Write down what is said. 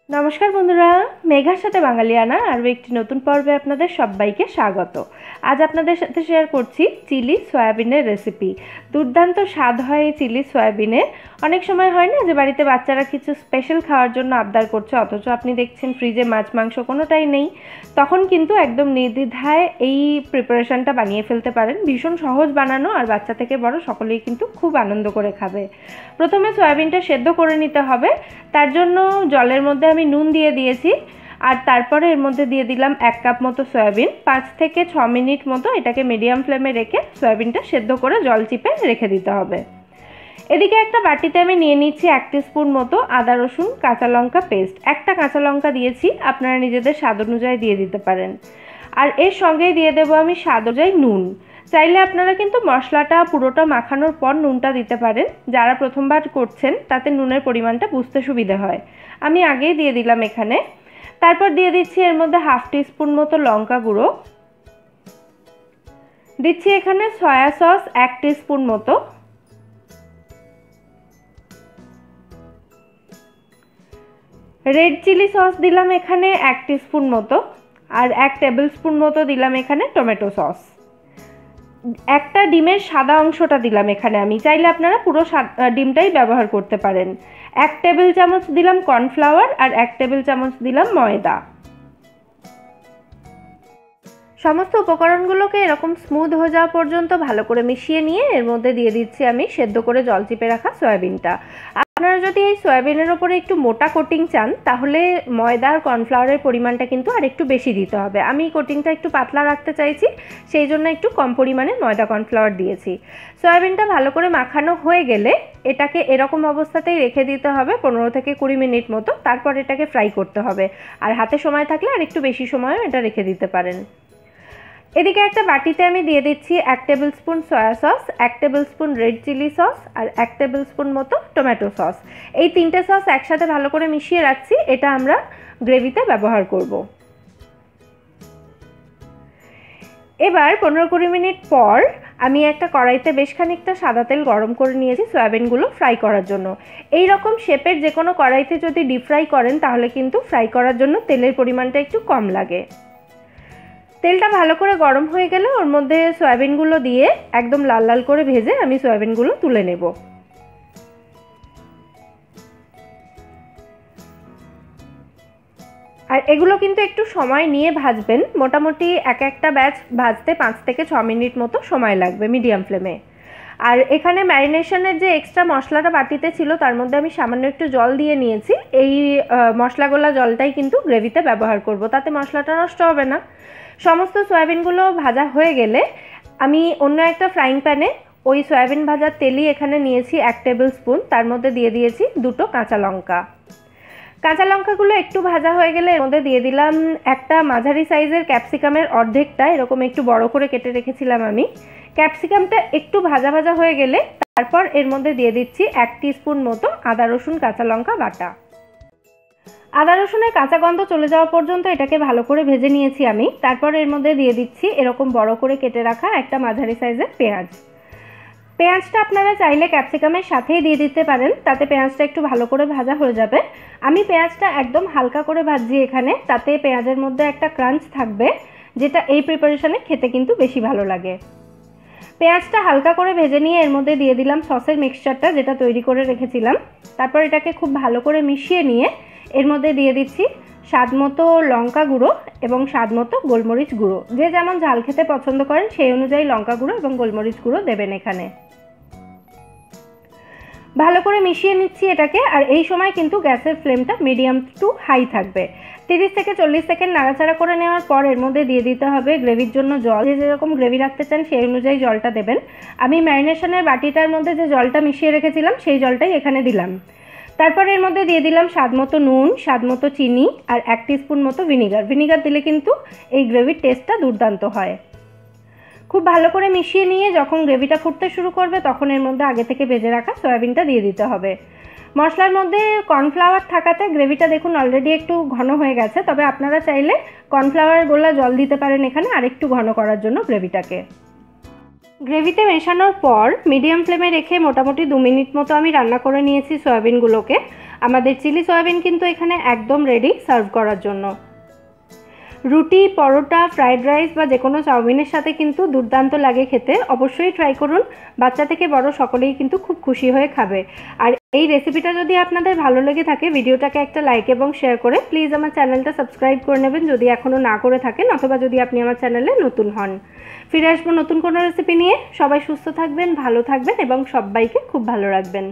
নমস্কার বন্ধুরা, মেঘার সাথে বাঙালিয়ানা আরও একটি নতুন পর্বে আপনাদের সবাইকে স্বাগত। আজ আপনাদের সাথে শেয়ার করছি চিলি সয়াবিনের রেসিপি। দুর্দান্ত স্বাদ হয় এই চিলি সয়াবিনের। অনেক সময় হয় না যে বাড়িতে বাচ্চারা কিছু স্পেশাল খাওয়ার জন্য আবদার করছে, অথচ আপনি দেখছেন ফ্রিজে মাছ মাংস কোনোটাই নেই, তখন কিন্তু একদম নির্দ্বিধায় এই প্রিপারেশনটা বানিয়ে ফেলতে পারেন। ভীষণ সহজ বানানো, আর বাচ্চা থেকে বড় সকলেই কিন্তু খুব আনন্দ করে খাবে। প্রথমে সয়াবিনটা সেদ্ধ করে নিতে হবে। তার জন্য জলের মধ্যে আমি নুন দিয়ে দিয়েছি, আর তারপরে এর মধ্যে দিয়ে দিলাম 1 কাপ মতো সয়াবিন। 5 থেকে 6 মিনিট মতো এটাকে মিডিয়াম ফ্লেমে রেখে সয়াবিনটা সেদ্ধ করে জল চিপে রেখে দিতে হবে। এদিকে একটা বাটিতে আমি নিয়ে নিচ্ছি 1 টিস্পুন মতো আদা রসুন কাঁচা লঙ্কা পেস্ট। একটা কাঁচা লঙ্কা দিয়েছি, আপনারা নিজেদের স্বাদ অনুযায়ী দিয়ে দিতে পারেন। আর এর সঙ্গেই দিয়ে দেবো আমি স্বাদ অনুযায়ী নুন। চাইলে আপনারা কিন্তু মশলাটা পুরোটা মাখানোর পর নুনটা দিতে পারেন। যারা প্রথমবার করছেন তাতে নুনের পরিমাণটা বুঝতে সুবিধে হয়, আমি আগেই দিয়ে দিলাম এখানে। তারপর দিয়ে দিচ্ছি এর মধ্যে 1/2 টিস্পুন মতো লঙ্কা গুঁড়ো, দিচ্ছি এখানে সয়া সস 1 টিস্পুন মতো, রেড চিলি সস দিলাম এখানে 1 টিস্পুন মতো, আর 1 টেবিল স্পুন মতো দিলাম এখানে টমেটো সস। একটা ডিমের সাদা অংশটা দিলাম এখানে আমি, চাইলে আপনারা পুরো ডিমটাই ব্যবহার করতে পারেন। 1 টেবিল চামচ দিলাম কর্নফ্লাওয়ার, আর 1 টেবিল চামচ দিলাম ময়দা। সমস্ত উপকরণগুলোকে এরকম স্মুথ হয়ে যাওয়া পর্যন্ত ভালো করে মিশিয়ে নিয়ে এর মধ্যে দিয়ে দিচ্ছি আমি সেদ্ধ করে জল চিপে রাখা সয়াবিনটা। আপনারা যদি এই সয়াবিনের ওপরে একটু মোটা কোটিং চান, তাহলে ময়দা আর কর্নফ্লাওয়ারের পরিমাণটা কিন্তু আর একটু বেশি দিতে হবে। আমি কোটিংটা একটু পাতলা রাখতে চাইছি, সেই জন্য একটু কম পরিমাণে ময়দা কর্নফ্লাওয়ার দিয়েছি। সয়াবিনটা ভালো করে মাখানো হয়ে গেলে এটাকে এরকম অবস্থাতেই রেখে দিতে হবে 15 থেকে 20 মিনিট মতো। তারপর এটাকে ফ্রাই করতে হবে, আর হাতে সময় থাকলে আর একটু বেশি সময়ও এটা রেখে দিতে পারেন। এদিকে একটা বাটিতে আমি দিয়ে দিচ্ছি 1 tablespoon soya sauce, 1 tablespoon red chilli sauce, আর 1 টেবিল স্পুন মতো টমেটো সস। এই 3টে সস একসাথে ভালো করে মিশিয়ে রাখছি, এটা আমরা গ্রেভিতে ব্যবহার করব। এবার 15-20 মিনিট পর আমি একটা কড়াইতে বেশ খানিকটা সাদা তেল গরম করে নিয়েছি সয়াবিনগুলো ফ্রাই করার জন্য। এই রকম শেপের যে কোনো কড়াইতে যদি ডিপ ফ্রাই করেন, তাহলে কিন্তু ফ্রাই করার জন্য তেলের পরিমাণটা একটু কম লাগে। তেলটা ভালো করে গরম হয়ে গেলে ওর মধ্যে সয়াবিনগুলো দিয়ে একদম লাল লাল করে ভেজে আমি সয়াবিনগুলো তুলে নেব। আর এগুলো কিন্তু একটু সময় নিয়ে ভাজবেন, মোটামুটি একটা ব্যাচ ভাজতে 5 থেকে 6 মিনিট মতো সময় লাগবে মিডিয়াম ফ্লেমে। আর এখানে ম্যারিনেশনের যে এক্সট্রা মশলাটা বাটিতে ছিল, তার মধ্যে আমি সামান্য একটু জল দিয়ে নিয়েছি। এই মশলাগোলা জলটাই কিন্তু গ্রেভিতে ব্যবহার করব, তাতে মশলাটা নষ্ট হবে না। সমস্ত সয়াবিনগুলো ভাজা হয়ে গেলে আমি অন্য একটা ফ্রাইং প্যানে ওই সয়াবিন ভাজার তেলই এখানে নিয়েছি 1 টেবিল স্পুন, তার মধ্যে দিয়ে দিয়েছি 2টো কাঁচা লঙ্কা। কাঁচা লঙ্কাগুলো একটু ভাজা হয়ে গেলে এর মধ্যে দিয়ে দিলাম একটা মাঝারি সাইজের ক্যাপসিকামের অর্ধেকটা এরকম একটু বড় করে কেটে রেখেছিলাম আমি। ক্যাপসিকামটা একটু ভাজা ভাজা হয়ে গেলে তারপর এর মধ্যে দিয়ে দিচ্ছি 1 টিস্পুন মতো আদা রসুন কাঁচা লঙ্কা বাটা। আদা রসুনের কাঁচা গন্ধ চলে যাওয়া পর্যন্ত এটাকে ভালো করে ভেজে নিয়েছি আমি। তারপর এর মধ্যে দিয়ে দিচ্ছি এরকম বড় করে কেটে রাখা একটা মাঝারি সাইজের পেঁয়াজ। পেঁয়াজটা আপনারা চাইলে ক্যাপসিকামের সাথেই দিয়ে দিতে পারেন, তাতে পেঁয়াজটা একটু ভালো করে ভাজা হয়ে যাবে। আমি পেঁয়াজটা একদম হালকা করে ভাজছি এখানে, তাতে পেঁয়াজের মধ্যে একটা ক্রাঞ্চ থাকবে, যেটা এই প্রিপারেশনে খেতে কিন্তু বেশি ভালো লাগে। পেঁয়াজটা হালকা করে ভেজে নিয়ে এর মধ্যে দিয়ে দিলাম সসের মিক্সচারটা, যেটা তৈরি করে রেখেছিলাম। তারপর এটাকে খুব ভালো করে মিশিয়ে নিয়ে এর মধ্যে দিয়ে দিচ্ছি স্বাদ মতো লঙ্কা গুঁড়ো এবং স্বাদ মতো গোলমরিচ গুঁড়ো। যে যেমন ঝাল খেতে পছন্দ করেন সেই অনুযায়ী লঙ্কা গুঁড়ো এবং গোলমরিচ গুঁড়ো দেবেন এখানে। ভালো করে মিশিয়ে নিচ্ছি এটাকে, আর এই সময় কিন্তু গ্যাসের ফ্লেমটা মিডিয়াম টু হাই থাকবে। 30 থেকে 40 সেকেন্ড নাড়াচাড়া করে নেওয়ার পর এর মধ্যে দিয়ে দিতে হবে গ্রেভির জন্য জল। যে যেরকম গ্রেভি রাখতে চান সেই অনুযায়ী জলটা দেবেন। আমি ম্যারিনেশনের বাটিটার মধ্যে যে জলটা মিশিয়ে রেখেছিলাম সেই জলটাই এখানে দিলাম। তারপর এর মধ্যে দিয়ে দিলাম স্বাদ মতো নুন, স্বাদ মতো চিনি, আর 1 টিস্পুন মতো ভিনিগার। ভিনিগার দিলে কিন্তু এই গ্রেভির টেস্টটা দুর্দান্ত হয়। খুব ভালো করে মিশিয়ে নিয়ে যখন গ্রেভিটা ফুটতে শুরু করবে, তখন এর মধ্যে আগে থেকে ভেজে রাখা সয়াবিনটা দিয়ে দিতে হবে। মশলার মধ্যে কর্নফ্লাওয়ার থাকাতে গ্রেভিটা দেখুন অলরেডি একটু ঘন হয়ে গেছে, তবে আপনারা চাইলে কর্নফ্লাওয়ার গোলা জল দিতে পারেন এখানে আরেকটু ঘন করার জন্য গ্রেভিটাকে। গ্রেভিতে মেশানোর পর মিডিয়াম ফ্লেমে রেখে মোটামুটি 2 মিনিট মতো আমি রান্না করে নিয়েছি সয়াবিনগুলোকে। আমাদের চিলি সয়াবিন কিন্তু এখানে একদম রেডি সার্ভ করার জন্য। রুটি, পরোটা, ফ্রাইড রাইস বা যে কোনো চাউমিনের সাথে কিন্তু দুর্দান্ত লাগে খেতে। অবশ্যই ট্রাই করুন, বাচ্চা থেকে বড় সকলেই কিন্তু খুব খুশি হয়ে খাবে। আর এই রেসিপিটা যদি আপনাদের ভালো লেগে থাকে, ভিডিওটাকে একটা লাইক এবং শেয়ার করে প্লিজ আমার চ্যানেলটা সাবস্ক্রাইব করে নেবেন যদি এখনও না করে থাকেন, অথবা যদি আপনি আমার চ্যানেলে নতুন হন। ফিরে আসবো নতুন কোনো রেসিপি নিয়ে। সবাই সুস্থ থাকবেন, ভালো থাকবেন এবং সবাইকে খুব ভালো রাখবেন।